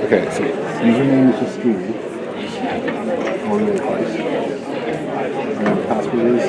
Okay, so username is just Steve, all lowercase, and then password is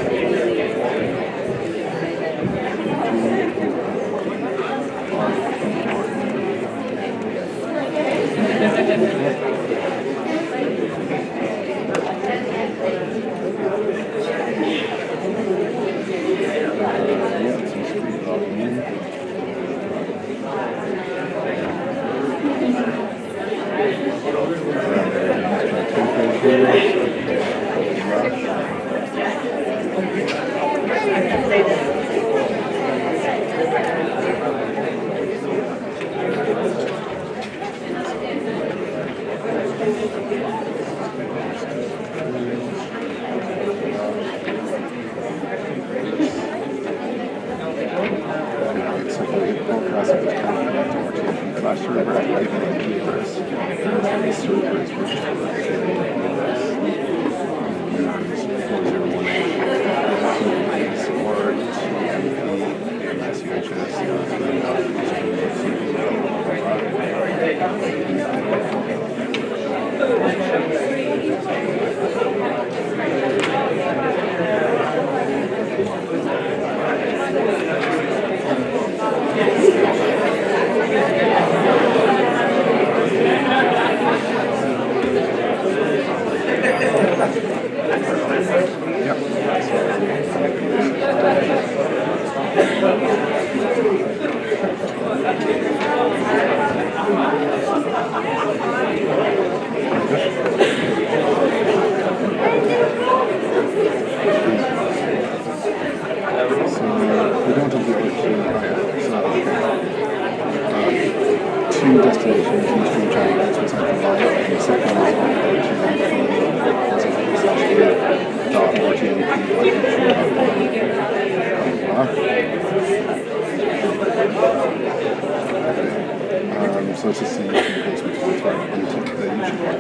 so it's just the basement into the YouTube one.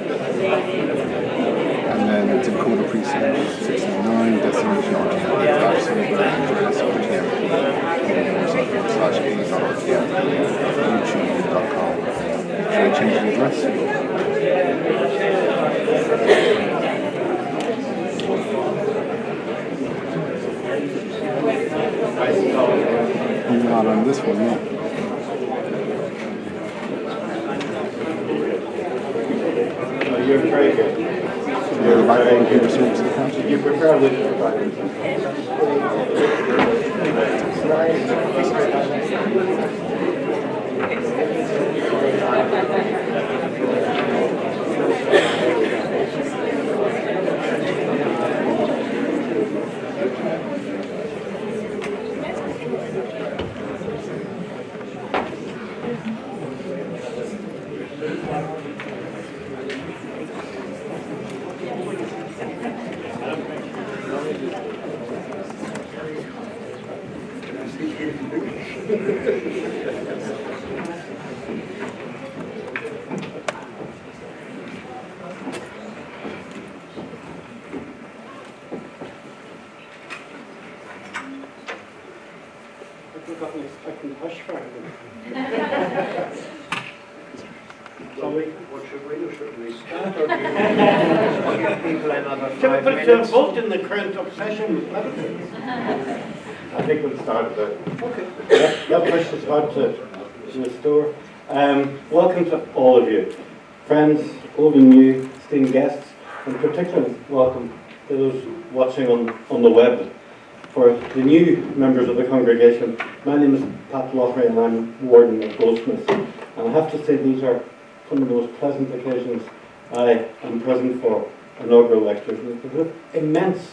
And then it's encoder preset 69, destination rtmp/a.youtube.com. Should I change the address? Not on this one, no. You're very good. You're the backbone computer service account? You prefer with the provider. To vote in the current obsession with politics. I think we'll start there. Okay. That push is hard to restore. Welcome to all of you, friends, old and new, esteemed guests, and particularly welcome to those watching on the web. For the new members of the congregation, my name is Pat Loughery and I'm Warden of Goldsmiths. And I have to say these are some of the most pleasant occasions I am present for inaugural lectures. And it's with immense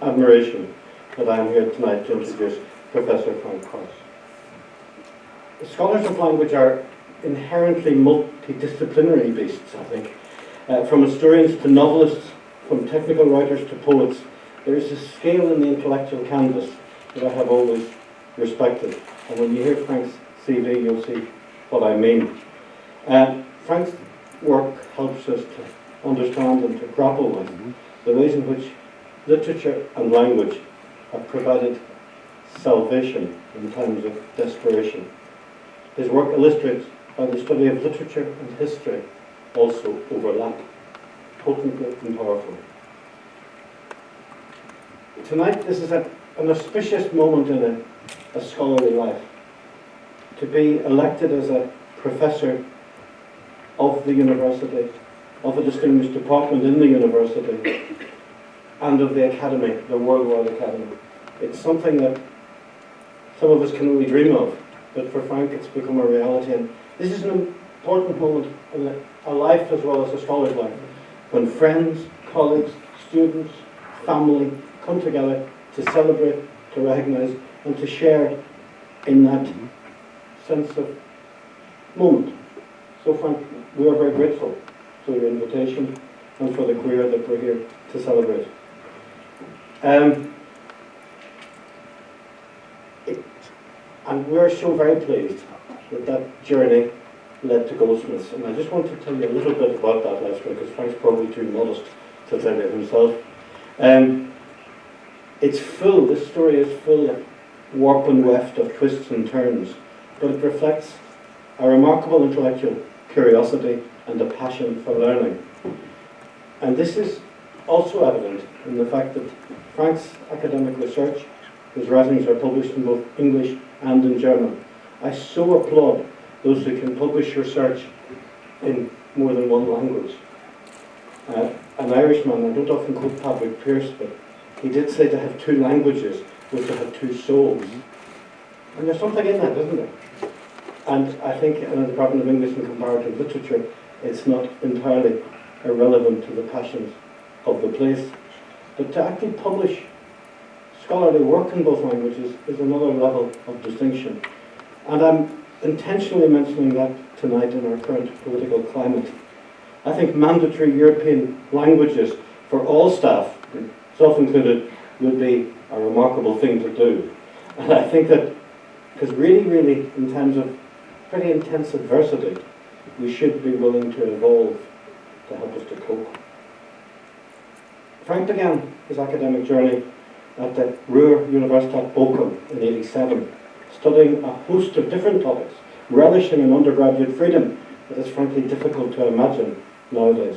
admiration that I am here tonight to introduce Professor Frank Krause. Scholars of language are inherently multidisciplinary beasts, I think. From historians to novelists, from technical writers to poets, there is a scale in the intellectual canvas that I have always respected. And when you hear Frank's CV, you'll see what I mean. Frank's work helps us to understand and to grapple with the ways in which literature and language have provided salvation in times of desperation. His work illustrates by the study of literature and history also overlap, potently and powerfully. Tonight, this is an auspicious moment in a scholarly life. To be elected as a professor of the university, of a distinguished department in the university, and of the academy, the worldwide academy. It's something that some of us can only dream of, but for Frank it's become a reality. And this is an important moment in a life as well as a scholar's life, when friends, colleagues, students, family come together to celebrate, to recognise, and to share in that sense of moment. So Frank, we are very grateful for your invitation and for the career that we're here to celebrate. And we're so very pleased that that journey led to Goldsmiths. And I just want to tell you a little bit about that life story, because Frank's probably too modest to tell it himself. It's full, this story is full of warp and weft, of twists and turns, but it reflects a remarkable intellectual curiosity and a passion for learning. And this is also evident in the fact that Frank's academic research, his writings are published in both English and in German. I so applaud those who can publish research in more than one language. An Irishman, I don't often quote Patrick Pearse, but he did say to have two languages was to have two souls. And there's something in that, isn't there? And I think in the Department of English and Comparative Literature, it's not entirely irrelevant to the passions of the place. But to actually publish scholarly work in both languages is another level of distinction. And I'm intentionally mentioning that tonight in our current political climate. I think mandatory European languages for all staff, self included, would be a remarkable thing to do. And I think that, because really, in times of pretty intense adversity, we should be willing to evolve to help us to cope. Frank began his academic journey at the Ruhr-Universität Bochum in '87, studying a host of different topics, relishing an undergraduate freedom that is frankly difficult to imagine nowadays.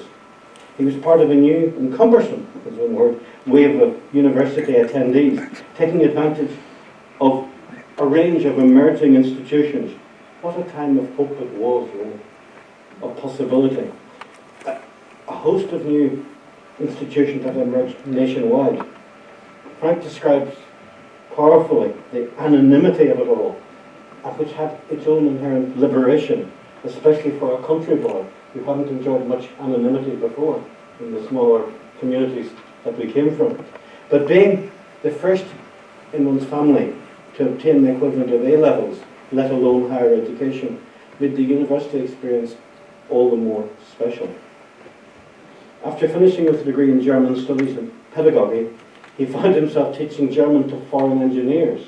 He was part of a new and cumbersome, is one word, wave of university attendees, taking advantage of a range of emerging institutions. What a time of hope it was, really, of possibility. A host of new institutions that emerged nationwide. Frank describes powerfully the anonymity of it all, which had its own inherent liberation, especially for a country boy who hadn't enjoyed much anonymity before in the smaller communities that we came from. But being the first in one's family to obtain the equivalent of A-levels, let alone higher education, made the university experience all the more special. After finishing with a degree in German studies and pedagogy, he found himself teaching German to foreign engineers.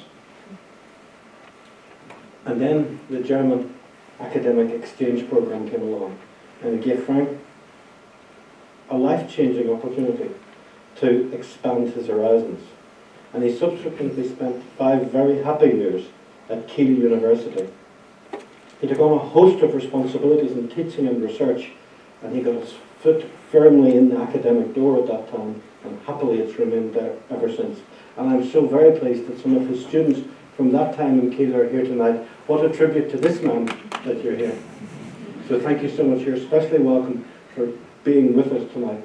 And then the German academic exchange program came along, and it gave Frank a life-changing opportunity to expand his horizons. And he subsequently spent 5 very happy years at Kiel University. He took on a host of responsibilities in teaching and research, and he got his foot firmly in the academic door at that time, and happily it's remained there ever since. And I'm so very pleased that some of his students from that time in Kiel are here tonight. What a tribute to this man that you're here. So thank you so much. You're especially welcome for being with us tonight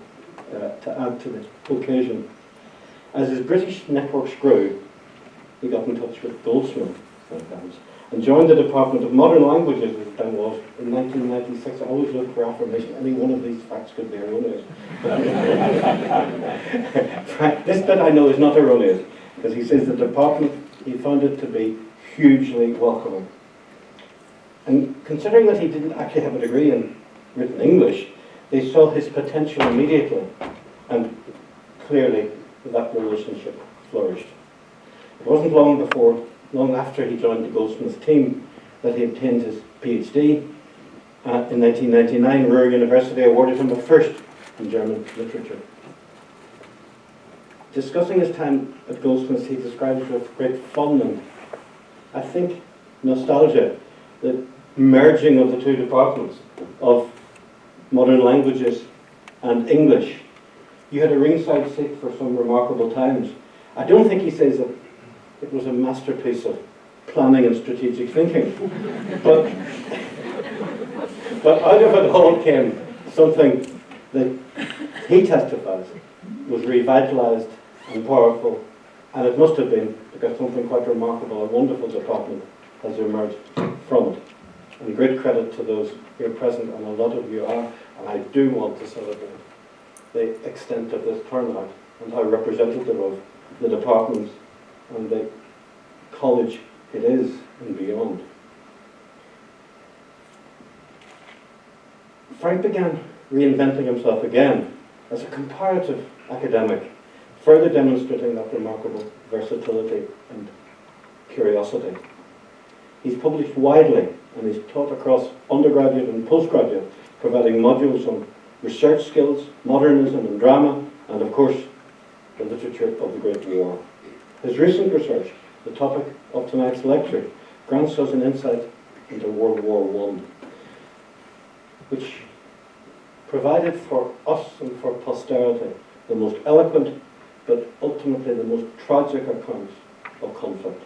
to add to the occasion. As his British networks grew, he got in touch with Goldsmith and joined the Department of Modern Languages, as it then was, in 1996. I always look for affirmation. Any one of these facts could be erroneous. This bit I know is not erroneous, because he says the department, he found it to be hugely welcoming. And considering that he didn't actually have a degree in written English, they saw his potential immediately, and clearly that relationship flourished. It wasn't long after he joined the Goldsmiths team that he obtained his PhD. In 1999, Ruhr University awarded him a first in German literature. Discussing his time at Goldsmiths, he describes with great fun and, I think, nostalgia, that merging of the two departments of modern languages and English. You had a ringside seat for some remarkable times. I don't think he says that it was a masterpiece of planning and strategic thinking, but out of it all came something that he testifies was revitalized and powerful, and it must have been because something quite remarkable and wonderful department has emerged from it. And great credit to those here present, and a lot of you are, and I do want to celebrate the extent of this turnout and how representative of the department and the college it is and beyond. Frank began reinventing himself again as a comparative academic, further demonstrating that remarkable versatility and curiosity. He's published widely and he's taught across undergraduate and postgraduate, providing modules on research skills, modernism and drama, and of course, the literature of the Great War. His recent research, the topic of tonight's lecture, grants us an insight into World War I, which provided for us and for posterity the most eloquent, but ultimately the most tragic accounts of conflict.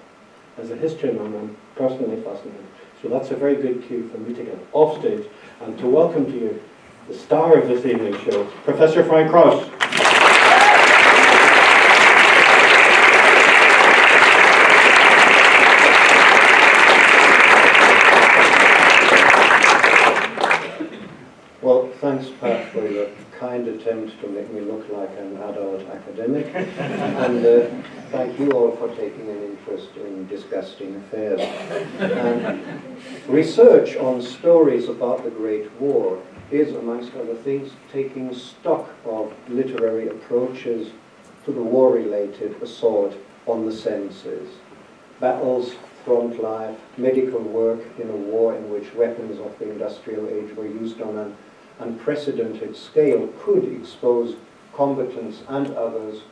As a historyman, I'm personally fascinated. So that's a very good cue for me to get off stage and to welcome to you the star of this evening's show, Professor Frank Krause. Well, thanks, Pat, for your kind attempt to make me look like an adult academic. And thank you all for taking an interest in disgusting affairs. Research on stories about the Great War is, amongst other things, taking stock of literary approaches to the war-related assault on the senses. Battles, front life, medical work in a war in which weapons of the industrial age were used on an unprecedented scale could expose combatants and others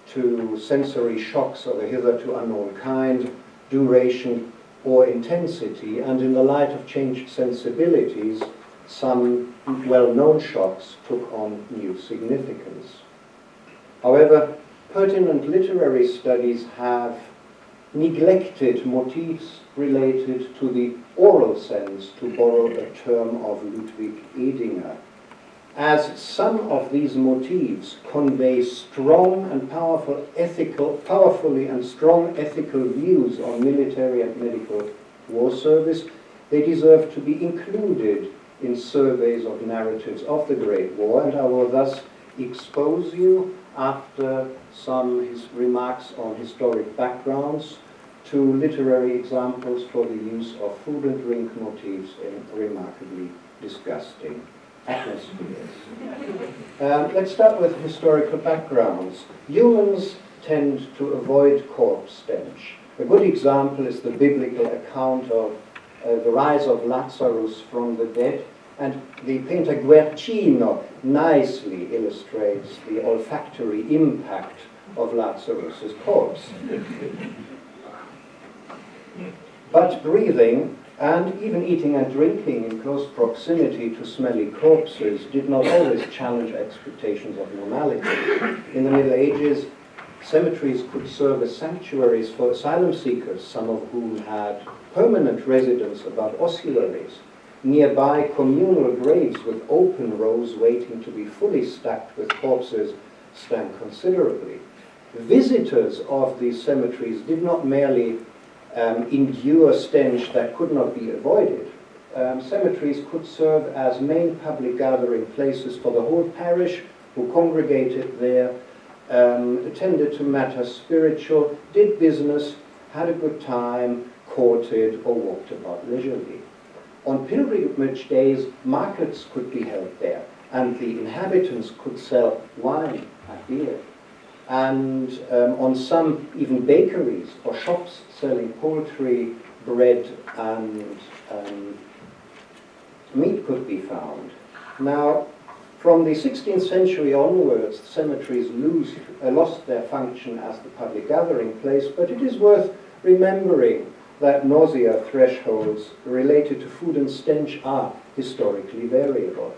to sensory shocks of a hitherto unknown kind, duration or intensity, and in the light of changed sensibilities, some well-known shocks took on new significance. However, pertinent literary studies have neglected motifs related to the oral sense, to borrow a term of Ludwig Edinger, as some of these motifs convey strong and powerfully and strong ethical views on military and medical war service. They deserve to be included in surveys of narratives of the Great War, and I will thus expose you, after some remarks on historic backgrounds, to literary examples for the use of food and drink motifs in remarkably disgusting atmospheres. Let's start with historical backgrounds. Humans tend to avoid corpse stench. A good example is the biblical account of the rise of Lazarus from the dead, and the painter Guercino nicely illustrates the olfactory impact of Lazarus' corpse. But breathing and even eating and drinking in close proximity to smelly corpses did not always challenge expectations of normality. In the Middle Ages, cemeteries could serve as sanctuaries for asylum seekers, some of whom had permanent residence about ossuaries. Nearby, communal graves with open rows waiting to be fully stacked with corpses stand considerably. Visitors of these cemeteries did not merely endure stench that could not be avoided. Cemeteries could serve as main public gathering places for the whole parish, who congregated there, attended to matters spiritual, did business, had a good time, courted, or walked about leisurely. On pilgrimage days, markets could be held there, and the inhabitants could sell wine and beer. And on some, even bakeries or shops selling poultry, bread, and meat could be found. Now, from the 16th century onwards, cemeteries lost their function as the public gathering place, but it is worth remembering that nausea thresholds related to food and stench are historically variable.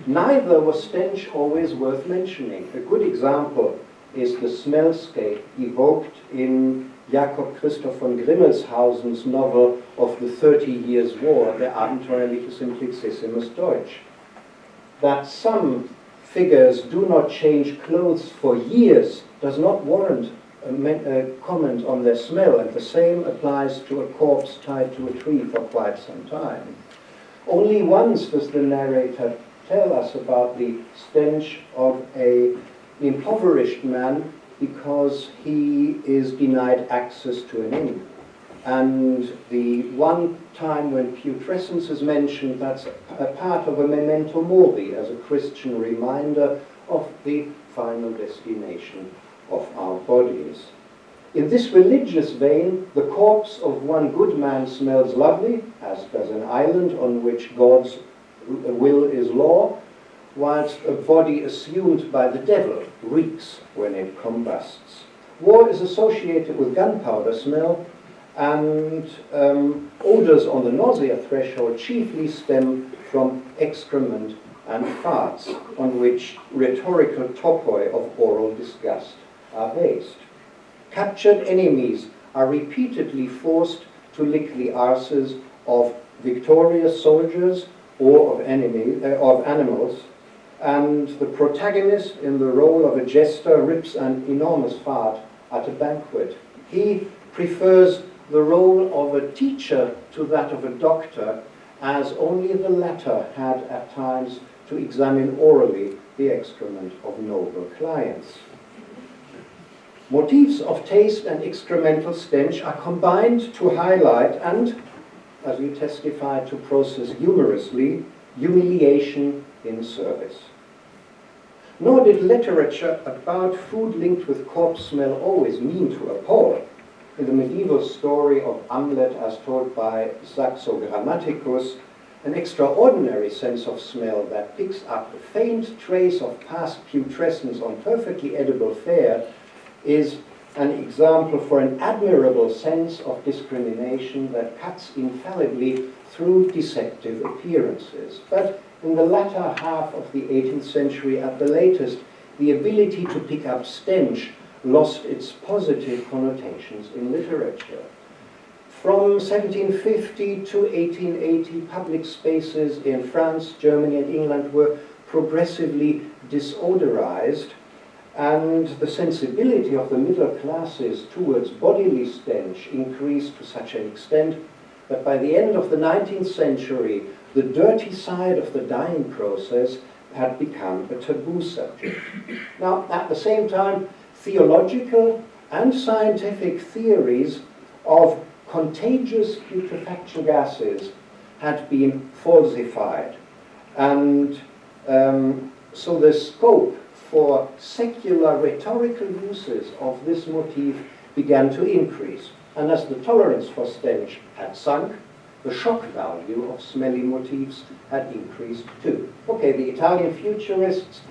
Neither was stench always worth mentioning. A good example is the smellscape evoked in Jakob Christoph von Grimmelshausen's novel of the 30 Years' War, Der abenteuerliche Simplicissimus Deutsch. That some figures do not change clothes for years does not warrant a comment on their smell, and the same applies to a corpse tied to a tree for quite some time. Only once does the narrator tell us about the stench of an impoverished man because he is denied access to an inn. And the one time when putrescence is mentioned, that's a part of a memento mori, as a Christian reminder of the final destination of our bodies. In this religious vein, the corpse of one good man smells lovely, as does an island on which God's will is law, whilst a body assumed by the devil reeks when it combusts. War is associated with gunpowder smell, and odors on the nausea threshold chiefly stem from excrement and farts, on which rhetorical topoi of oral disgust are based. Captured enemies are repeatedly forced to lick the arses of victorious soldiers or of animals, and the protagonist in the role of a jester rips an enormous fart at a banquet. He prefers the role of a teacher to that of a doctor, as only the latter had at times to examine orally the excrement of noble clients. Motifs of taste and excremental stench are combined to highlight and, as we testify, to process humorously, humiliation in service. Nor did literature about food linked with corpse smell always mean to appall. In the medieval story of Amlet as told by Saxo Grammaticus, an extraordinary sense of smell that picks up a faint trace of past putrescence on perfectly edible fare is an example for an admirable sense of discrimination that cuts infallibly through deceptive appearances. But in the latter half of the 18th century, at the latest, the ability to pick up stench lost its positive connotations in literature. From 1750 to 1880, public spaces in France, Germany, and England were progressively disodorized, and the sensibility of the middle classes towards bodily stench increased to such an extent that by the end of the 19th century, the dirty side of the dying process had become a taboo subject. Now, at the same time, theological and scientific theories of contagious putrefaction gases had been falsified, and so the scope for secular rhetorical uses of this motif began to increase. And as the tolerance for stench had sunk, the shock value of smelly motifs had increased too. Okay, the Italian futurists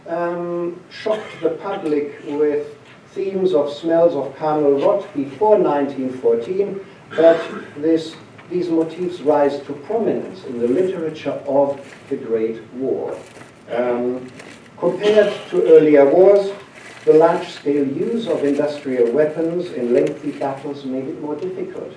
shocked the public with themes of smells of carnal rot before 1914, but these motifs rise to prominence in the literature of the Great War. Compared to earlier wars, the large-scale use of industrial weapons in lengthy battles made it more difficult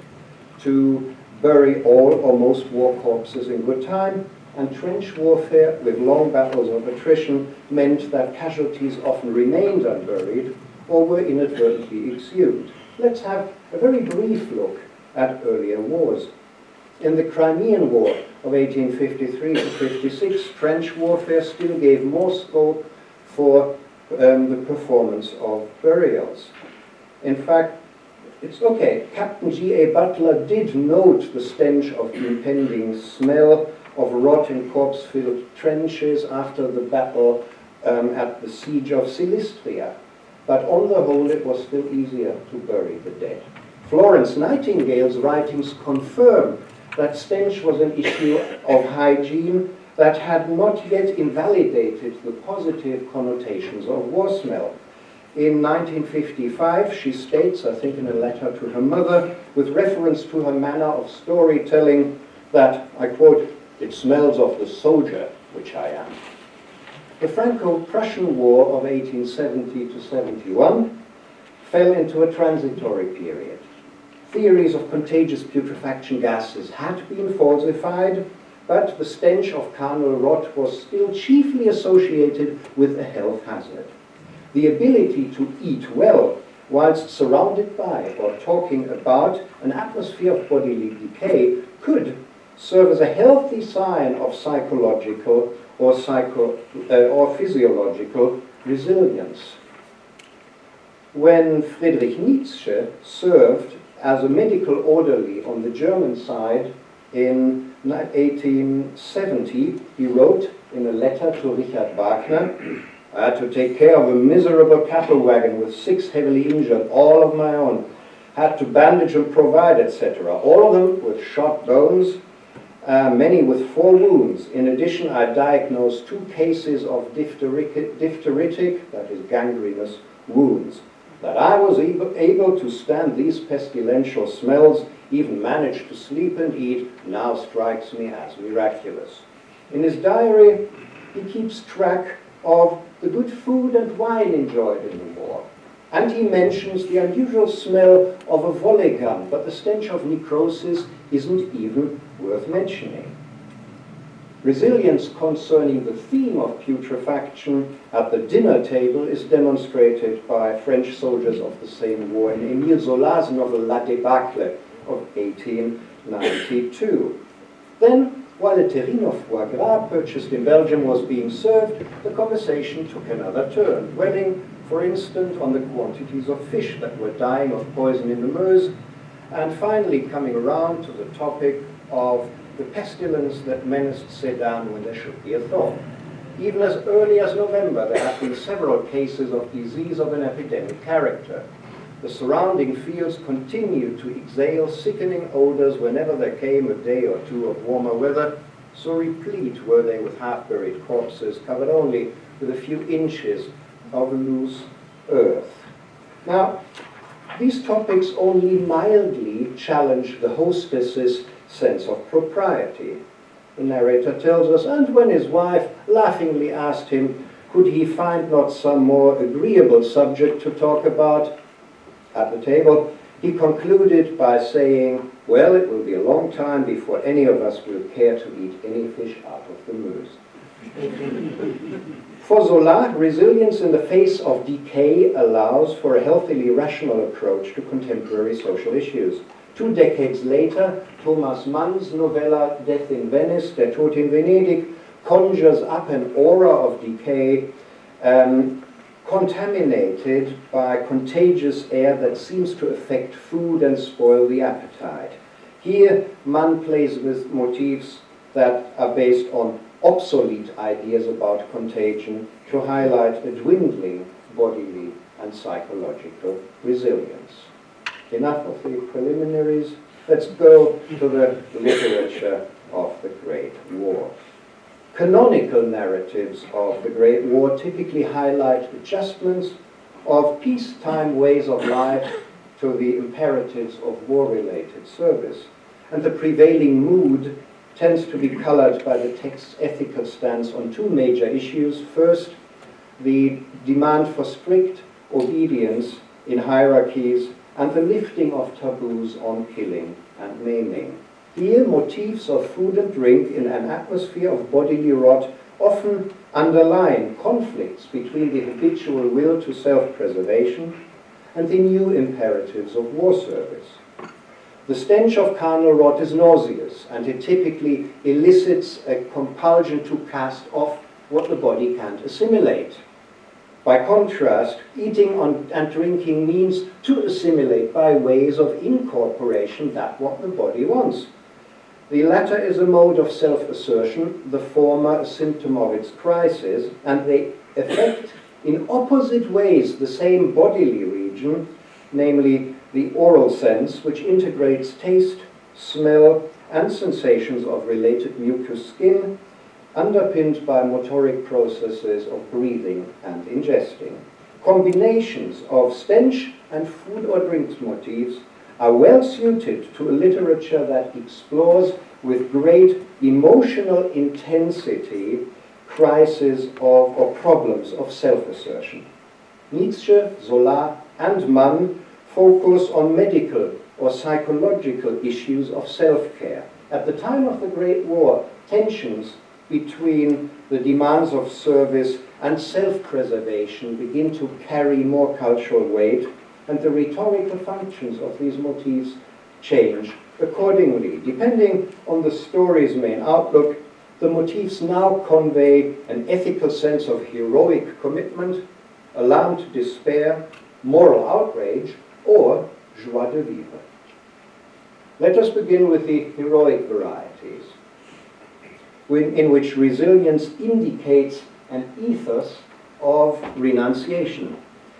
to bury all or most war corpses in good time, and trench warfare with long battles of attrition meant that casualties often remained unburied or were inadvertently exhumed. Let's have a very brief look at earlier wars. In the Crimean War of 1853 to 56, trench warfare still gave more scope for the performance of burials. In fact, it's okay. Captain G.A. Butler did note the stench of impending smell of rot in corpse-filled trenches after the battle at the siege of Silistria. But on the whole, it was still easier to bury the dead. Florence Nightingale's writings confirm that stench was an issue of hygiene that had not yet invalidated the positive connotations of war smell. In 1955, she states, I think in a letter to her mother, with reference to her manner of storytelling, that, I quote, "It smells of the soldier, which I am." The Franco-Prussian War of 1870 to 71 fell into a transitory period. Theories of contagious putrefaction gases had been falsified, but the stench of carnal rot was still chiefly associated with a health hazard. The ability to eat well whilst surrounded by or talking about an atmosphere of bodily decay could serve as a healthy sign of psychological or physiological resilience. When Friedrich Nietzsche served as a medical orderly on the German side in 1870, he wrote in a letter to Richard Wagner, "I had to take care of a miserable cattle wagon with 6 heavily injured, all of my own. Had to bandage and provide, etc. All of them with shot bones, many with 4 wounds. In addition, I diagnosed 2 cases of diphtheritic, that is gangrenous, wounds. That I was able to stand these pestilential smells, even manage to sleep and eat, now strikes me as miraculous." In his diary, he keeps track of the good food and wine enjoyed in the war. And he mentions the unusual smell of a volley gun, but the stench of necrosis isn't even worth mentioning. Resilience concerning the theme of putrefaction at the dinner table is demonstrated by French soldiers of the same war in Émile Zola's novel La Débâcle of 1892. Then, while a terrine of foie gras purchased in Belgium was being served, the conversation took another turn, dwelling, for instance, on the quantities of fish that were dying of poison in the Meuse, and finally coming around to the topic of the pestilence that menaced Sedan when there should be a thaw. Even as early as November, there have been several cases of disease of an epidemic character. The surrounding fields continued to exhale sickening odors whenever there came a day or two of warmer weather, so replete were they with half-buried corpses covered only with a few inches of loose earth. Now, these topics only mildly challenge the hostess's sense of propriety. The narrator tells us, and when his wife laughingly asked him, could he find not some more agreeable subject to talk about at the table, he concluded by saying, well, it will be a long time before any of us will care to eat any fish out of the Meuse. For Zola, resilience in the face of decay allows for a healthily rational approach to contemporary social issues. 2 decades later, Thomas Mann's novella Death in Venice, Der Tod in Venedig, conjures up an aura of decay contaminated by contagious air that seems to affect food and spoil the appetite. Here, Mann plays with motifs that are based on obsolete ideas about contagion to highlight a dwindling bodily and psychological resilience. Enough of the preliminaries. Let's go to the literature of the Great War. Canonical narratives of the Great War typically highlight adjustments of peacetime ways of life to the imperatives of war-related service. And the prevailing mood tends to be colored by the text's ethical stance on 2 major issues. First, the demand for strict obedience in hierarchies and the lifting of taboos on killing and maiming. Here, motifs of food and drink in an atmosphere of bodily rot often underline conflicts between the habitual will to self-preservation and the new imperatives of war service. The stench of carnal rot is nauseous, and it typically elicits a compulsion to cast off what the body can't assimilate. By contrast, eating and drinking means to assimilate by ways of incorporation that what the body wants. The latter is a mode of self-assertion, the former a symptom of its crisis, and they affect in opposite ways the same bodily region, namely the oral sense, which integrates taste, smell, and sensations of related mucous skin, underpinned by motoric processes of breathing and ingesting. Combinations of stench and food or drink motifs are well suited to a literature that explores with great emotional intensity crises or problems of self-assertion. Nietzsche, Zola, and Mann focus on medical or psychological issues of self-care. At the time of the Great War, tensions between the demands of service and self-preservation begin to carry more cultural weight, and the rhetorical functions of these motifs change accordingly. Depending on the story's main outlook, the motifs now convey an ethical sense of heroic commitment, alarmed despair, moral outrage, or joie de vivre. Let us begin with the heroic varieties, in which resilience indicates an ethos of renunciation.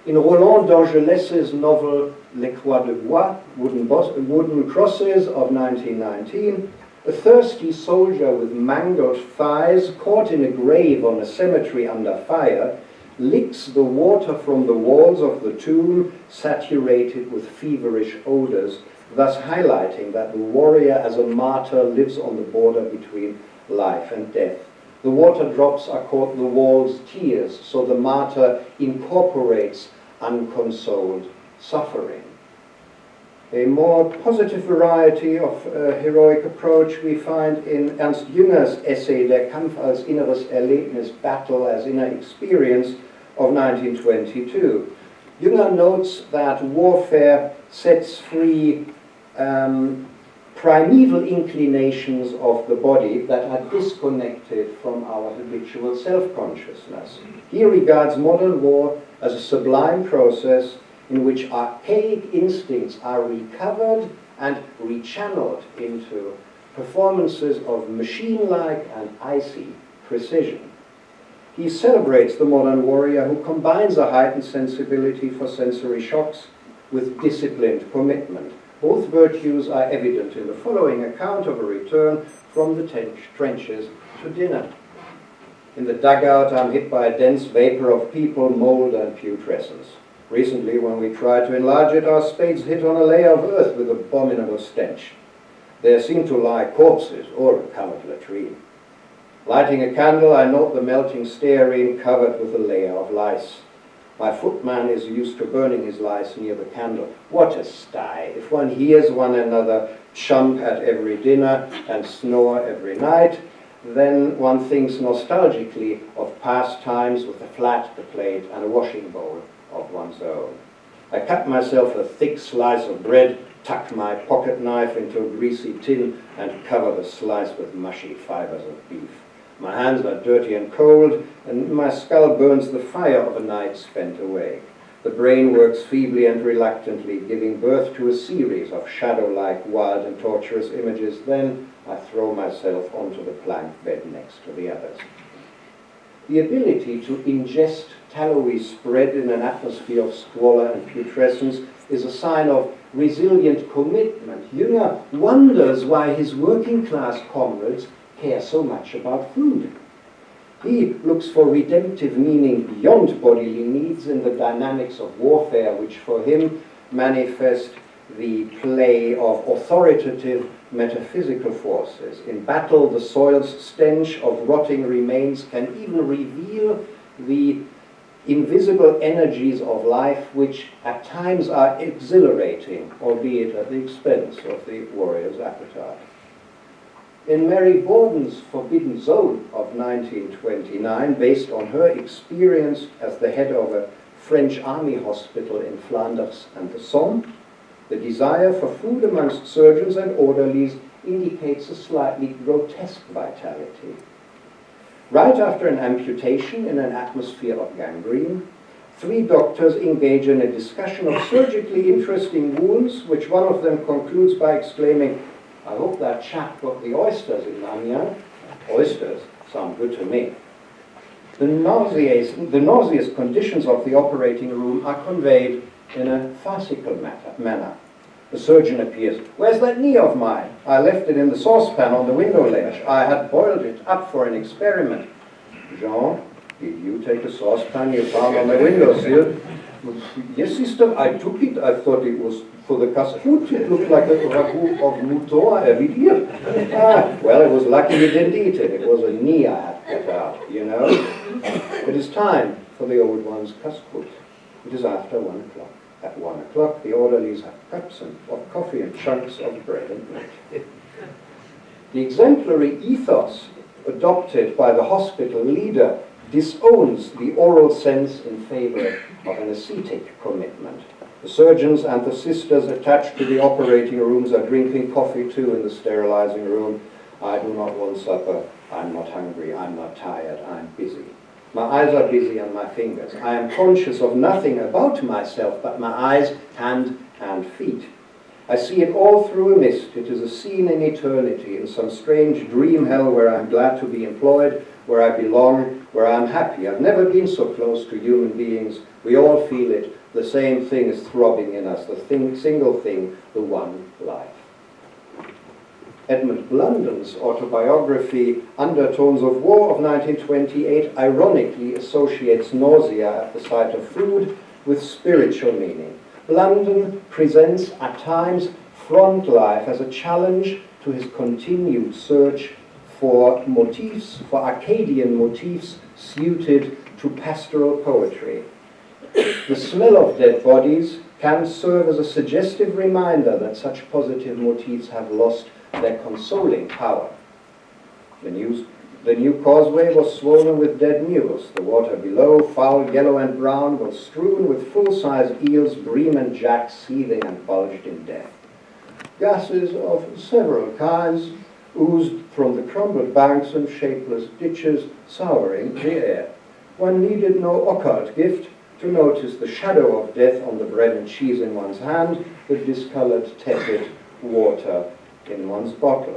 In Roland d'Angeles's novel Les Croix de Bois, Wooden Crosses of 1919, a thirsty soldier with mangled thighs caught in a grave on a cemetery under fire licks the water from the walls of the tomb saturated with feverish odors, thus highlighting that the warrior as a martyr lives on the border between life and death. The water drops are called the wall's tears, so the martyr incorporates unconsoled suffering. A more positive variety of heroic approach we find in Ernst Jünger's essay Der Kampf als inneres Erlebnis, Battle as Inner Experience of 1922. Jünger notes that warfare sets free primeval inclinations of the body that are disconnected from our habitual self-consciousness. He regards modern war as a sublime process in which archaic instincts are recovered and rechanneled into performances of machine-like and icy precision. He celebrates the modern warrior who combines a heightened sensibility for sensory shocks with disciplined commitment. Both virtues are evident in the following account of a return from the trenches to dinner. In the dugout, I'm hit by a dense vapor of people, mold, and putrescence. Recently, when we tried to enlarge it, our spades hit on a layer of earth with abominable stench. There seemed to lie corpses or a covered latrine. Lighting a candle, I note the melting stearine covered with a layer of lice. My footman is used to burning his lice near the candle. What a sty! If one hears one another chump at every dinner and snore every night, then one thinks nostalgically of past times with a flat, a plate, and a washing bowl of one's own. I cut myself a thick slice of bread, tuck my pocket knife into a greasy tin, and cover the slice with mushy fibers of beef. My hands are dirty and cold, and my skull burns the fire of a night spent awake. The brain works feebly and reluctantly, giving birth to a series of shadow-like, wild and torturous images. Then I throw myself onto the plank bed next to the others. The ability to ingest tallowy spread in an atmosphere of squalor and putrescence is a sign of resilient commitment. Jünger wonders why his working-class comrades care so much about food. He looks for redemptive meaning beyond bodily needs in the dynamics of warfare, which for him manifest the play of authoritative metaphysical forces. In battle, the soil's stench of rotting remains can even reveal the invisible energies of life, which at times are exhilarating, albeit at the expense of the warrior's appetite. In Mary Borden's Forbidden Zone of 1929, based on her experience as the head of a French army hospital in Flanders and the Somme, the desire for food amongst surgeons and orderlies indicates a slightly grotesque vitality. Right after an amputation in an atmosphere of gangrene, 3 doctors engage in a discussion of surgically interesting wounds, which one of them concludes by exclaiming, "I hope that chap got the oysters in Amiens." Oysters sound good to me. The nauseous conditions of the operating room are conveyed in a farcical manner. The surgeon appears. "Where's that knee of mine? I left it in the saucepan on the window ledge. I had boiled it up for an experiment." "Jean, Did you take a saucepan you found on the windowsill? Yes, sister, I took it. I thought it was for the casse-croûte. It looked like a ragout of mouton every year. Well, it was lucky you didn't eat it. It was a knee I had cut out, you know. It is time for the old one's casse-croûte. It is after 1 o'clock. At 1 o'clock, the orderlies have cups of coffee and chunks of bread and milk. The exemplary ethos adopted by the hospital leader disowns the oral sense in favor of an ascetic commitment. The surgeons and the sisters attached to the operating rooms are drinking coffee too in the sterilizing room. I do not want supper. I'm not hungry. I'm not tired. I'm busy. My eyes are busy and my fingers. I am conscious of nothing about myself but my eyes, hand, and feet. I see it all through a mist. It is a scene in eternity, in some strange dream hell where I'm glad to be employed, where I belong, where I'm happy. I've never been so close to human beings. We all feel it. The same thing is throbbing in us, single thing, the one life. Edmund Blunden's autobiography, Undertones of War of 1928, ironically associates nausea at the sight of food with spiritual meaning. Blunden presents at times front life as a challenge to his continued search for motifs, for Arcadian motifs suited to pastoral poetry. The smell of dead bodies can serve as a suggestive reminder that such positive motifs have lost their consoling power. The new causeway was swollen with dead mules. The water below, foul yellow and brown, was strewn with full-sized eels, bream and jacks, seething and bulged in death. Gases of several kinds oozed from the crumbled banks and shapeless ditches, souring the air. One needed no occult gift to notice the shadow of death on the bread and cheese in one's hand, the discolored, tepid water in one's bottle.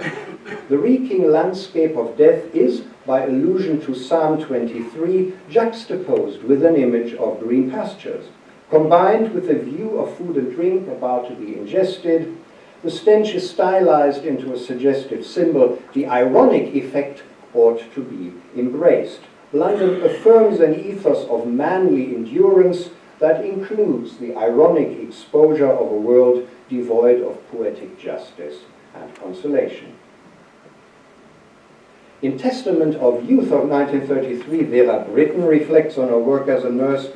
The reeking landscape of death is, by allusion to Psalm 23, juxtaposed with an image of green pastures. Combined with a view of food and drink about to be ingested, the stench is stylized into a suggestive symbol. The ironic effect ought to be embraced. London affirms an ethos of manly endurance that includes the ironic exposure of a world devoid of poetic justice and consolation. In Testament of Youth of 1933, Vera Brittain reflects on her work as a nurse.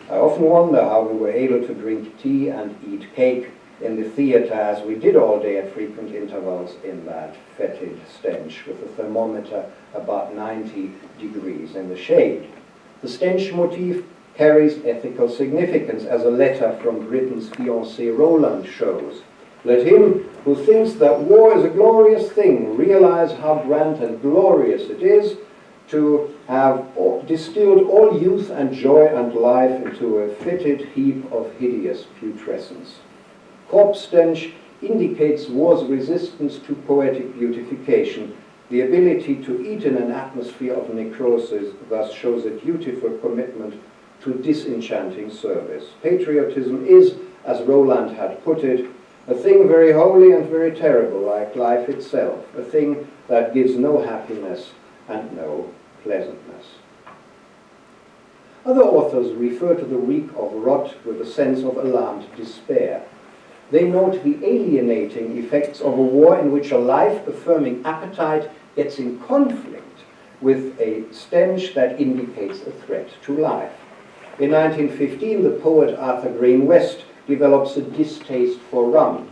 I often wonder how we were able to drink tea and eat cake in the theatre as we did all day at frequent intervals in that fetid stench with the thermometer about 90 degrees in the shade. The stench motif carries ethical significance, as a letter from Brittain's fiancé Roland shows. Let him who thinks that war is a glorious thing realize how grand and glorious it is to have distilled all youth and joy and life into a fetid heap of hideous putrescence. Corpse stench indicates war's resistance to poetic beautification. The ability to eat in an atmosphere of necrosis thus shows a dutiful commitment to disenchanting service. Patriotism is, as Roland had put it, a thing very holy and very terrible, like life itself, a thing that gives no happiness and no pleasantness. Other authors refer to the reek of rot with a sense of alarmed despair. They note the alienating effects of a war in which a life-affirming appetite gets in conflict with a stench that indicates a threat to life. In 1915, the poet Arthur Green West develops a distaste for rum,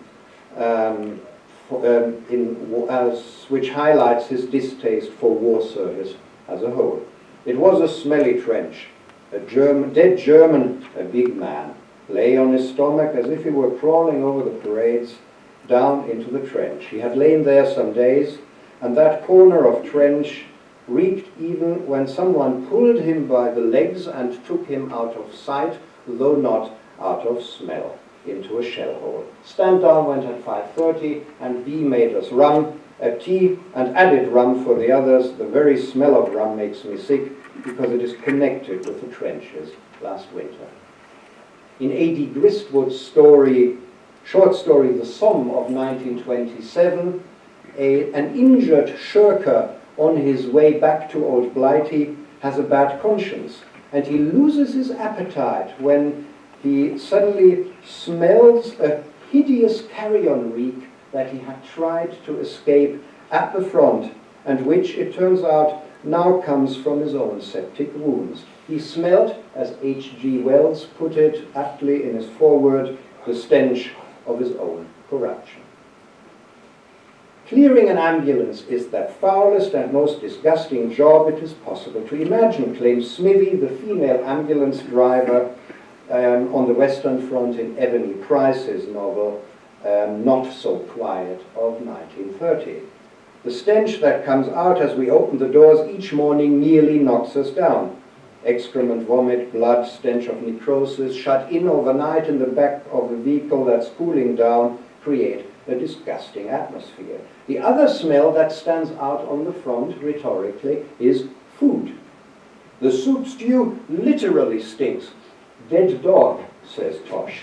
which highlights his distaste for war service as a whole. It was a smelly trench. A dead German, a big man, lay on his stomach as if he were crawling over the parades down into the trench. He had lain there some days, and that corner of trench reeked even when someone pulled him by the legs and took him out of sight, though not out of smell, into a shell hole. Stand down went at 5:30, and B made us rum, a tea, and added rum for the others. The very smell of rum makes me sick because it is connected with the trenches last winter. In A.D. Gristwood's short story, The Somme of 1927, an injured shirker on his way back to Old Blighty has a bad conscience, and he loses his appetite when he suddenly smells a hideous carrion reek that he had tried to escape at the front, and which, it turns out, now comes from his own septic wounds. He smelled, as H.G. Wells put it aptly in his foreword, the stench of his own corruption. Clearing an ambulance is the foulest and most disgusting job it is possible to imagine, claims Smithy, the female ambulance driver on the Western Front in Ebony Price's novel, Not So Quiet, of 1930. The stench that comes out as we open the doors each morning nearly knocks us down. Excrement, vomit, blood, stench of necrosis, shut in overnight in the back of a vehicle that's cooling down, create a disgusting atmosphere. The other smell that stands out on the front, rhetorically, is food. The soup stew literally stinks. Dead dog, says Tosh.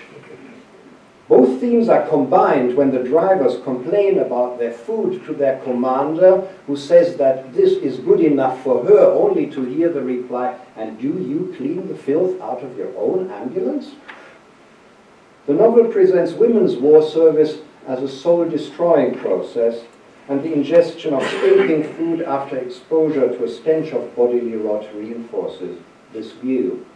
Both themes are combined when the drivers complain about their food to their commander, who says that this is good enough for her, only to hear the reply, "And do you clean the filth out of your own ambulance?" The novel presents women's war service as a soul-destroying process, and the ingestion of stinking food after exposure to a stench of bodily rot reinforces this view.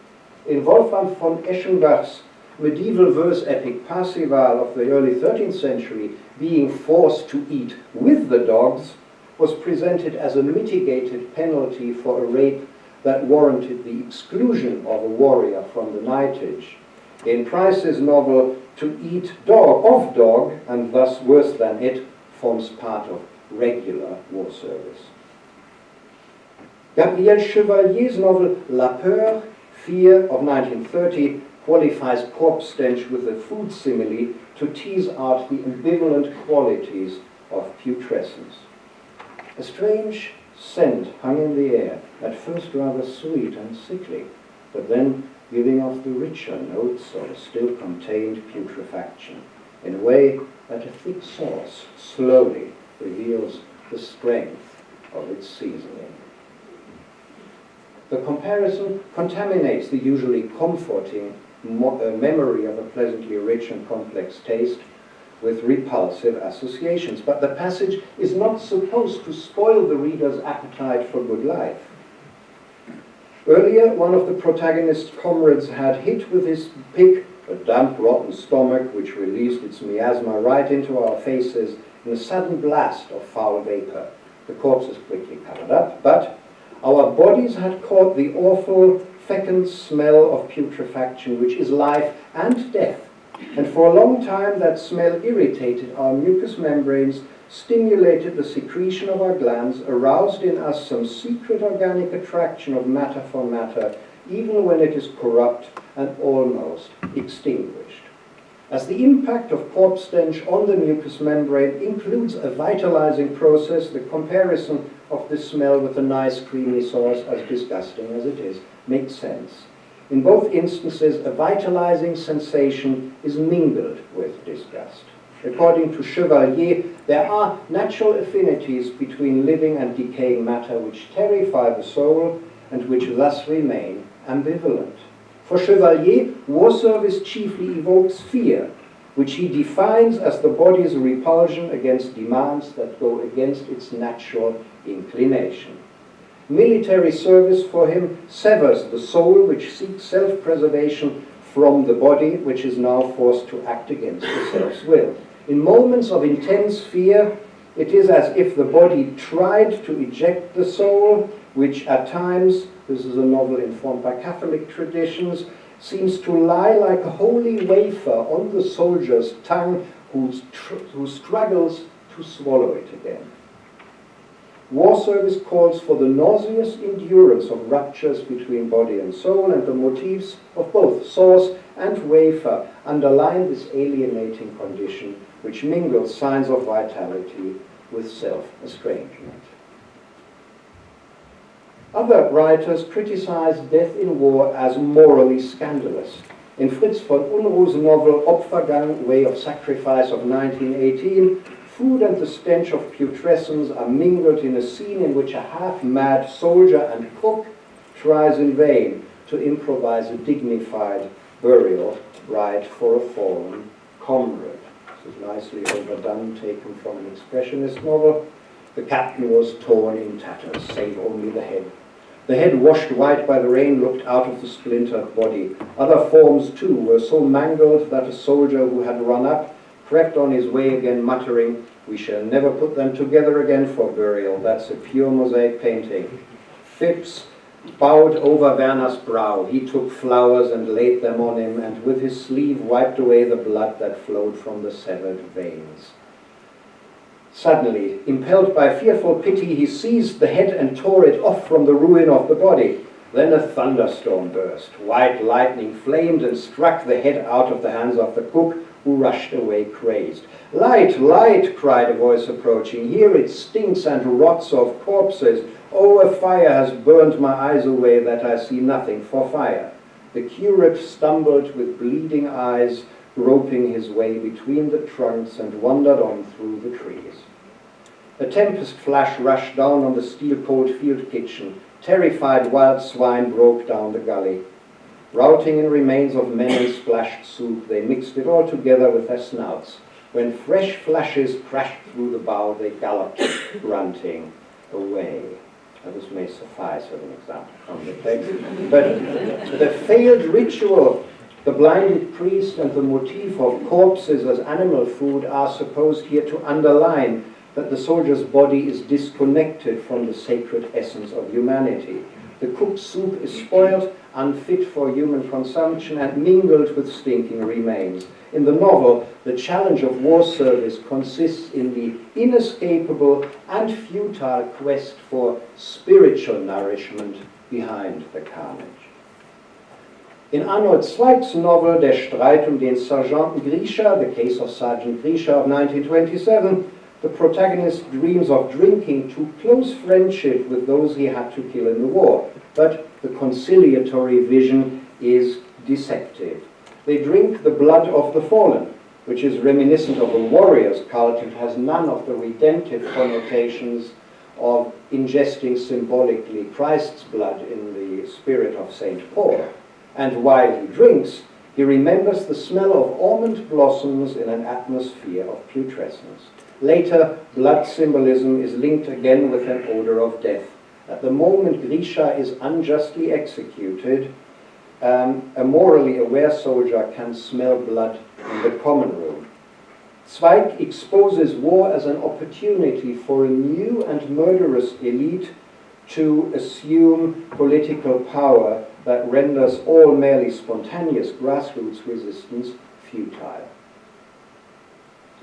In Wolfram von Eschenbach's medieval verse epic Parzival of the early 13th century, being forced to eat with the dogs was presented as a mitigated penalty for a rape that warranted the exclusion of a warrior from the knightage. In Price's novel, to eat dog, and thus worse than it, forms part of regular war service. Gabriel Chevalier's novel La Peur, Fear, of 1930, qualifies corpse stench with a food simile to tease out the ambivalent qualities of putrescence. A strange scent hung in the air, at first rather sweet and sickly, but then giving off the richer notes of a still contained putrefaction, in a way that a thick sauce slowly reveals the strength of its seasoning. The comparison contaminates the usually comforting memory of a pleasantly rich and complex taste with repulsive associations. But the passage is not supposed to spoil the reader's appetite for good life. Earlier, one of the protagonist's comrades had hit with his pick a damp, rotten stomach which released its miasma right into our faces in a sudden blast of foul vapor. The corpse is quickly covered up, but our bodies had caught the awful, fecund smell of putrefaction, which is life and death. And for a long time that smell irritated our mucous membranes, stimulated the secretion of our glands, aroused in us some secret organic attraction of matter for matter, even when it is corrupt and almost extinguished. As the impact of corpse stench on the mucous membrane includes a vitalizing process, the comparison of this smell with a nice creamy sauce, as disgusting as it is, makes sense. In both instances, a vitalizing sensation is mingled with disgust. According to Chevalier, there are natural affinities between living and decaying matter which terrify the soul and which thus remain ambivalent. For Chevalier, war service chiefly evokes fear, which he defines as the body's repulsion against demands that go against its natural inclination. Military service for him severs the soul, which seeks self-preservation, from the body, which is now forced to act against the self's will. In moments of intense fear, it is as if the body tried to eject the soul, which at times, this is a novel informed by Catholic traditions, seems to lie like a holy wafer on the soldier's tongue who struggles to swallow it again. War service calls for the nauseous endurance of ruptures between body and soul, and the motifs of both sauce and wafer underline this alienating condition which mingles signs of vitality with self-estrangement. Other writers criticize death in war as morally scandalous. In Fritz von Unruh's novel Opfergang, Way of Sacrifice of 1918, food and the stench of putrescence are mingled in a scene in which a half-mad soldier and cook tries in vain to improvise a dignified burial rite for a fallen comrade. This is nicely overdone, taken from an expressionist novel. The captain was torn in tatters, save only the head. The head, washed white by the rain, looked out of the splintered body. Other forms, too, were so mangled that a soldier who had run up crept on his way again, muttering, "We shall never put them together again for burial. That's a pure mosaic painting." Phipps bowed over Werner's brow. He took flowers and laid them on him, and with his sleeve wiped away the blood that flowed from the severed veins. Suddenly, impelled by fearful pity, he seized the head and tore it off from the ruin of the body. Then a thunderstorm burst. White lightning flamed and struck the head out of the hands of the cook, who rushed away crazed. "Light, light!" cried a voice approaching. "Here it stinks and rots of corpses. Oh, a fire has burned my eyes away that I see nothing for fire." The curate stumbled with bleeding eyes, groping his way between the trunks, and wandered on through the trees. A tempest flash rushed down on the steel-cold field kitchen. Terrified wild swine broke down the gully. Routing in remains of men and splashed soup, they mixed it all together with their snouts. When fresh flashes crashed through the bow, they galloped, grunting, away. This may suffice as an example from the text. But the failed ritual, the blinded priest, and the motif of corpses as animal food are supposed here to underline that the soldier's body is disconnected from the sacred essence of humanity. The cooked soup is spoiled, unfit for human consumption, and mingled with stinking remains. In the novel, the challenge of war service consists in the inescapable and futile quest for spiritual nourishment behind the carnage. In Arnold Zweig's novel Der Streit den Sergeanten Grisha, The Case of Sergeant Grisha of 1927, the protagonist dreams of drinking to close friendship with those he had to kill in the war, but the conciliatory vision is deceptive. They drink the blood of the fallen, which is reminiscent of a warrior's cult. It has none of the redemptive connotations of ingesting symbolically Christ's blood in the spirit of St. Paul. And while he drinks, he remembers the smell of almond blossoms in an atmosphere of putrescence. Later, blood symbolism is linked again with an odor of death. At the moment Grisha is unjustly executed, a morally aware soldier can smell blood in the common room. Zweig exposes war as an opportunity for a new and murderous elite to assume political power that renders all merely spontaneous grassroots resistance futile.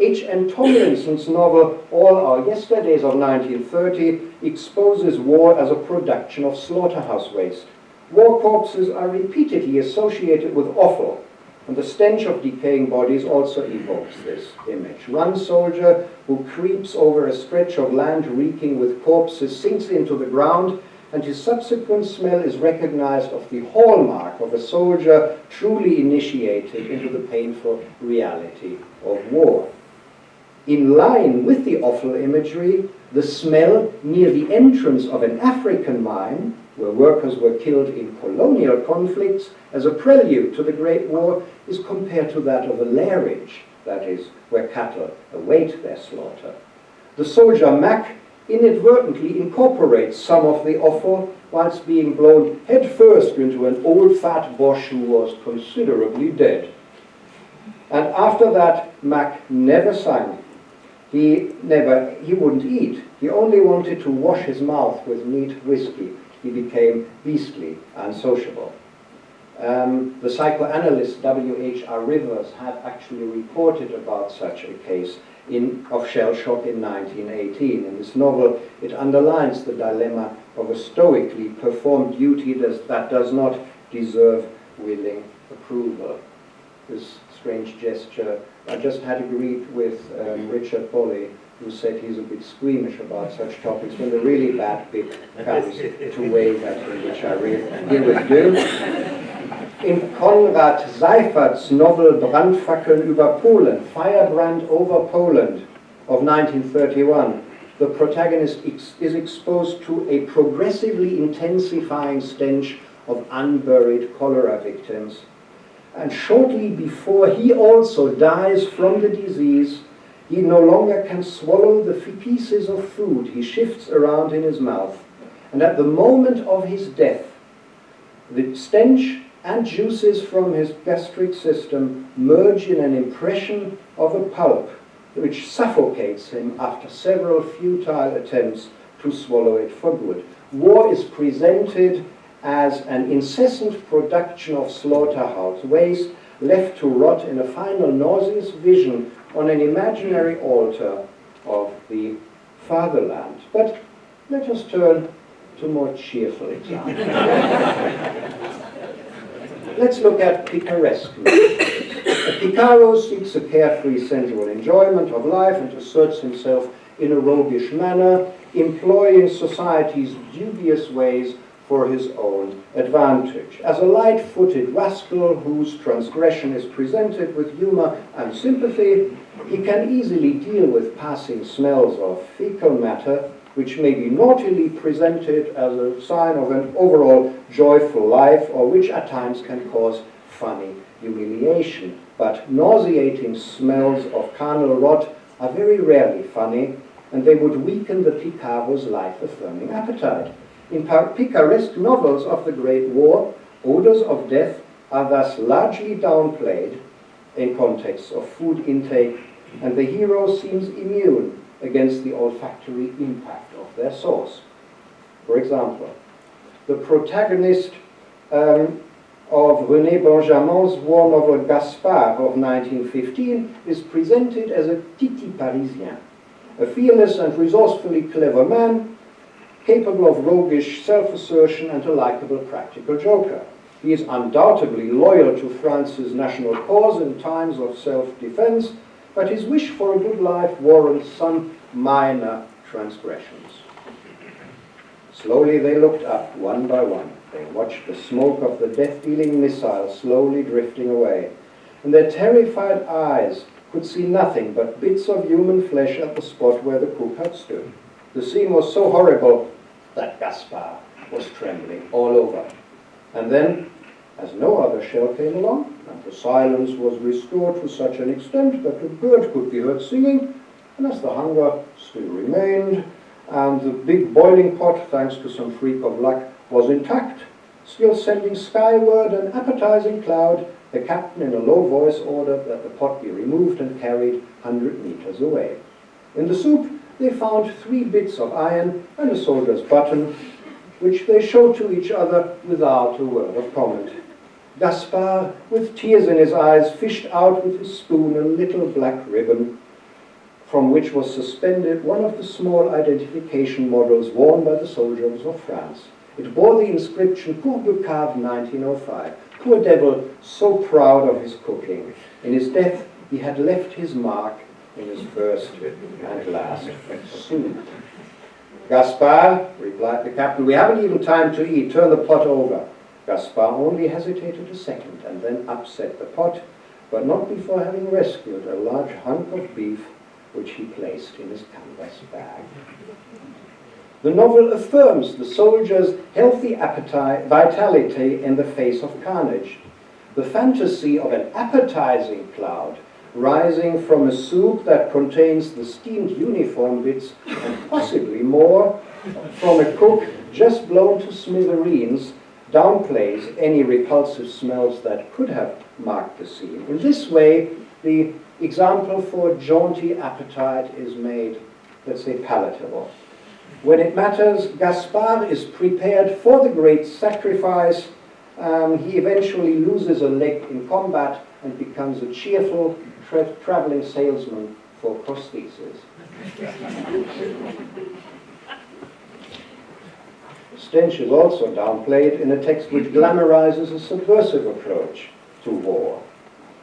H.N. Tomlinson's novel All Our Yesterdays of 1930 exposes war as a production of slaughterhouse waste. War corpses are repeatedly associated with offal, and the stench of decaying bodies also evokes this image. One soldier who creeps over a stretch of land reeking with corpses sinks into the ground, and his subsequent smell is recognized as the hallmark of a soldier truly initiated into the painful reality of war. In line with the offal imagery, the smell near the entrance of an African mine, where workers were killed in colonial conflicts, as a prelude to the Great War, is compared to that of a lairage, that is, where cattle await their slaughter. The soldier Mac inadvertently incorporates some of the offal whilst being blown headfirst into an old fat Boche who was considerably dead. And after that, Mac never sang. He wouldn't eat. He only wanted to wash his mouth with neat whiskey. He became beastly and sociable. The psychoanalyst W.H.R. Rivers had actually reported about such a case of shell shock in 1918. In this novel, it underlines the dilemma of a stoically performed duty that does not deserve willing approval. This strange gesture, I just had agreed with Richard Bolley, who said he's a bit squeamish about such topics when the really bad bit comes to wave at him, which I herewith do. In Konrad Seifert's novel Brandfackeln über Polen, Firebrand over Poland of 1931, the protagonist is exposed to a progressively intensifying stench of unburied cholera victims. And shortly before he also dies from the disease, he no longer can swallow the pieces of food he shifts around in his mouth. And at the moment of his death, the stench and juices from his gastric system merge in an impression of a pulp which suffocates him after several futile attempts to swallow it for good. War is presented as an incessant production of slaughterhouse waste left to rot in a final nauseous vision on an imaginary altar of the fatherland. But let us turn to more cheerful examples. Let's look at picaresque movies. A picaro seeks a carefree sensual enjoyment of life and asserts himself in a roguish manner, employing society's dubious ways for his own advantage. As a light-footed rascal whose transgression is presented with humor and sympathy, he can easily deal with passing smells of fecal matter, which may be naughtily presented as a sign of an overall joyful life, or which at times can cause funny humiliation. But nauseating smells of carnal rot are very rarely funny, and they would weaken the picaro's life-affirming appetite. In picaresque novels of the Great War, odors of death are thus largely downplayed in contexts of food intake, and the hero seems immune against the olfactory impact of their sauce. For example, the protagonist of René Benjamin's war novel Gaspard of 1915 is presented as a titi parisien, a fearless and resourcefully clever man, capable of roguish self-assertion and a likable practical joker. He is undoubtedly loyal to France's national cause in times of self-defense, but his wish for a good life warrants some minor transgressions. Slowly they looked up, one by one. They watched the smoke of the death-dealing missile slowly drifting away, and their terrified eyes could see nothing but bits of human flesh at the spot where the cook had stood. The scene was so horrible that Gaspard was trembling all over. And then, as no other shell came along, and the silence was restored to such an extent that a bird could be heard singing, and as the hunger still remained, and the big boiling pot, thanks to some freak of luck, was intact, still sending skyward an appetizing cloud, the captain in a low voice ordered that the pot be removed and carried 100 meters away. In the soup, they found 3 bits of iron and a soldier's button, which they showed to each other without a word of comment. Gaspard, with tears in his eyes, fished out with his spoon a little black ribbon, from which was suspended one of the small identification models worn by the soldiers of France. It bore the inscription Pour Bucave 1905. Poor devil, so proud of his cooking. In his death, he had left his mark in his first and last soup. Gaspard, replied the captain, we haven't even time to eat. Turn the pot over. Gaspard only hesitated a second and then upset the pot, but not before having rescued a large hunk of beef which he placed in his canvas bag. The novel affirms the soldier's healthy appetite, vitality in the face of carnage. The fantasy of an appetizing cloud rising from a soup that contains the steamed uniform bits and possibly more from a cook just blown to smithereens downplays any repulsive smells that could have marked the scene. In this way, the example for jaunty appetite is made, let's say, palatable. When it matters, Gaspard is prepared for the great sacrifice. He eventually loses a leg in combat and becomes a cheerful traveling salesman for prostheses. Stench is also downplayed in a text which glamorizes a subversive approach to war.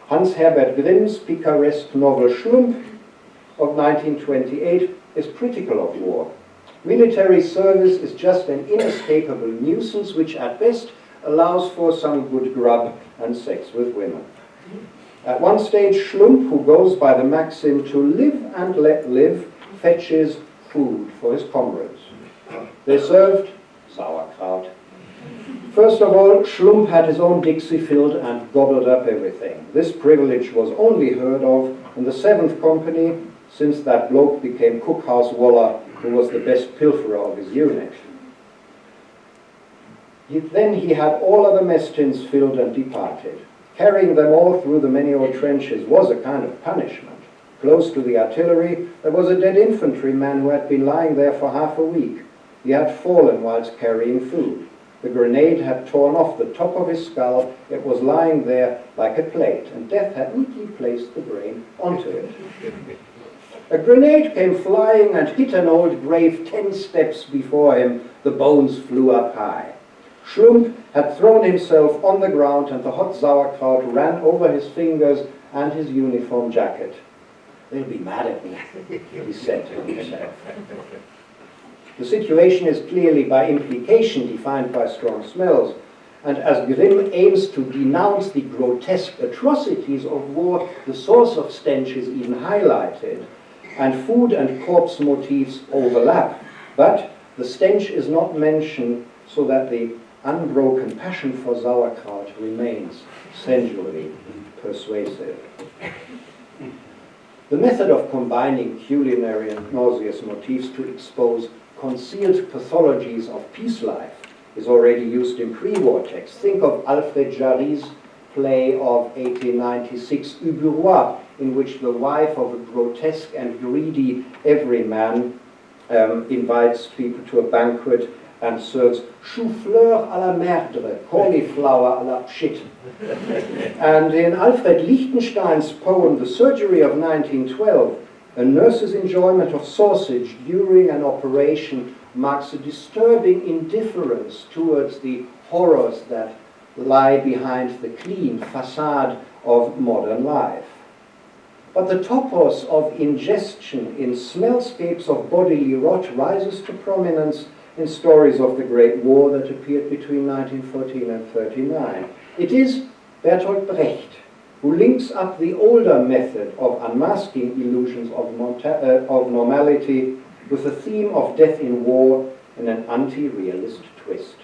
Hans Herbert Grimm's picaresque novel Schlump of 1928 is critical of war. Military service is just an inescapable nuisance which at best allows for some good grub and sex with women. At one stage, Schlump, who goes by the maxim to live and let live, fetches food for his comrades. They served sauerkraut. First of all, Schlump had his own Dixie filled and gobbled up everything. This privilege was only heard of in the 7th Company, since that bloke became Cookhouse Waller, who was the best pilferer of his unit. Then he had all other mess tins filled and departed. Carrying them all through the many old trenches was a kind of punishment. Close to the artillery, there was a dead infantryman who had been lying there for half a week. He had fallen whilst carrying food. The grenade had torn off the top of his skull. It was lying there like a plate, and death had neatly placed the brain onto it. A grenade came flying and hit an old grave 10 steps before him. The bones flew up high. Schlump had thrown himself on the ground, and the hot sauerkraut ran over his fingers and his uniform jacket. "They'll be mad at me," he said to himself. The situation is clearly by implication defined by strong smells, and as Grimm aims to denounce the grotesque atrocities of war, the source of stench is even highlighted, and food and corpse motifs overlap, but the stench is not mentioned so that the unbroken passion for sauerkraut remains sensually persuasive. The method of combining culinary and nauseous motifs to expose concealed pathologies of peace life is already used in pre-war texts. Think of Alfred Jarry's play of 1896, Inaugural, in which the wife of a grotesque and greedy everyman invites people to a banquet and serves chou-fleur à la merdre, cauliflower à la shit. And in Alfred Lichtenstein's poem, The Surgery of 1912, a nurse's enjoyment of sausage during an operation marks a disturbing indifference towards the horrors that lie behind the clean facade of modern life. But the topos of ingestion in smellscapes of bodily rot rises to prominence in stories of the Great War that appeared between 1914 and 1939. It is Bertolt Brecht who links up the older method of unmasking illusions of normality with the theme of death in war in an anti-realist twist.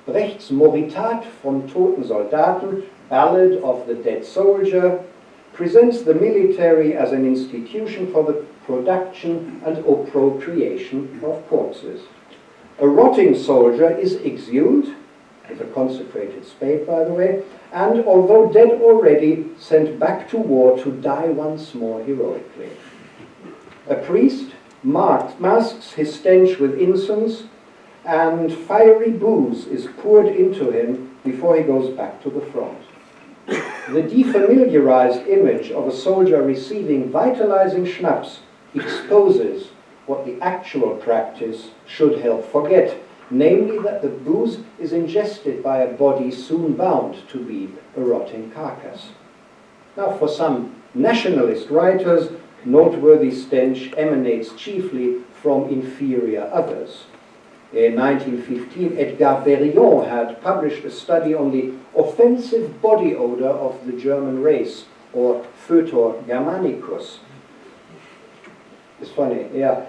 Brecht's Moritat vom Toten Soldaten, Ballad of the Dead Soldier, presents the military as an institution for the production and appropriation of corpses. A rotting soldier is exhumed, with a consecrated spade by the way, and although dead already, sent back to war to die once more heroically. A priest masks his stench with incense, and fiery booze is poured into him before he goes back to the front. The defamiliarized image of a soldier receiving vitalizing schnapps exposes what the actual practice should help forget, namely that the booze is ingested by a body soon bound to be a rotting carcass. Now, for some nationalist writers, noteworthy stench emanates chiefly from inferior others. In 1915, Edgar Berillon had published a study on the offensive body odor of the German race, or Foetor Germanicus. It's funny, yeah.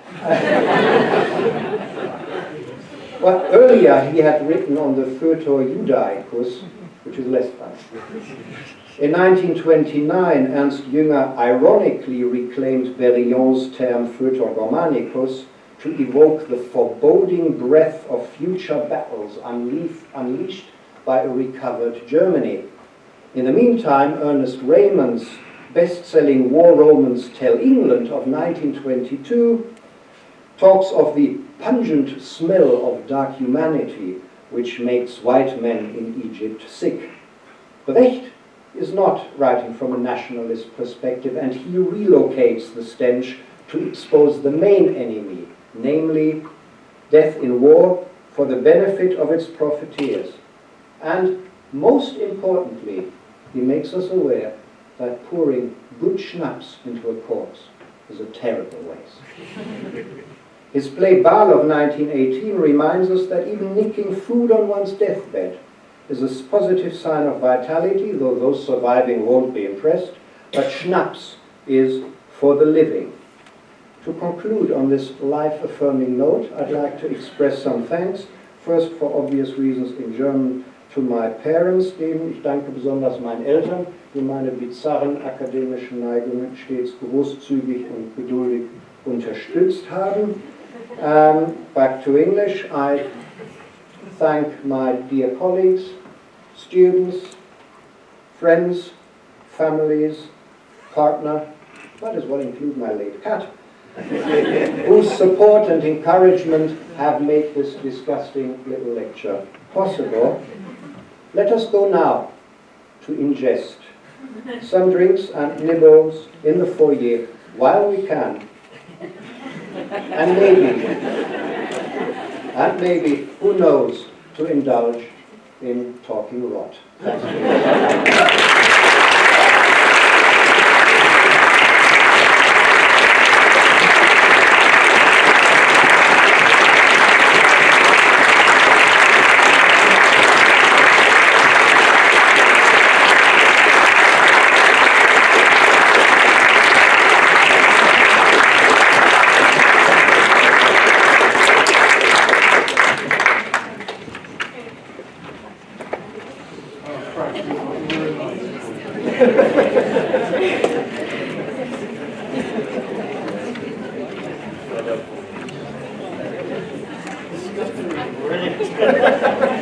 Well, earlier he had written on the Foetor Judaicus, which is less fun. In 1929, Ernst Jünger ironically reclaimed Berillon's term Foetor Germanicus to evoke the foreboding breath of future battles unleashed by a recovered Germany. In the meantime, Ernest Raymond's best-selling War Romans Tell England of 1922 talks of the pungent smell of dark humanity which makes white men in Egypt sick. Brecht is not writing from a nationalist perspective, and he relocates the stench to expose the main enemy, namely death in war for the benefit of its profiteers. And most importantly, he makes us aware that pouring good schnapps into a corpse is a terrible waste. His play Baal of 1918 reminds us that even nicking food on one's deathbed is a positive sign of vitality, though those surviving won't be impressed, but schnapps is for the living. To conclude on this life-affirming note, I'd like to express some thanks. First, for obvious reasons in German, to my parents, denen ich danke besonders meinen Eltern, die meine bizarren akademischen Neigungen stets großzügig und geduldig unterstützt haben. Back to English, I thank my dear colleagues, students, friends, families, partner, might as well include my late cat, whose support and encouragement have made this disgusting little lecture possible. Let us go now to ingest some drinks and nibbles in the foyer while we can. And maybe, who knows, to indulge in talking rot. Thanks. Really?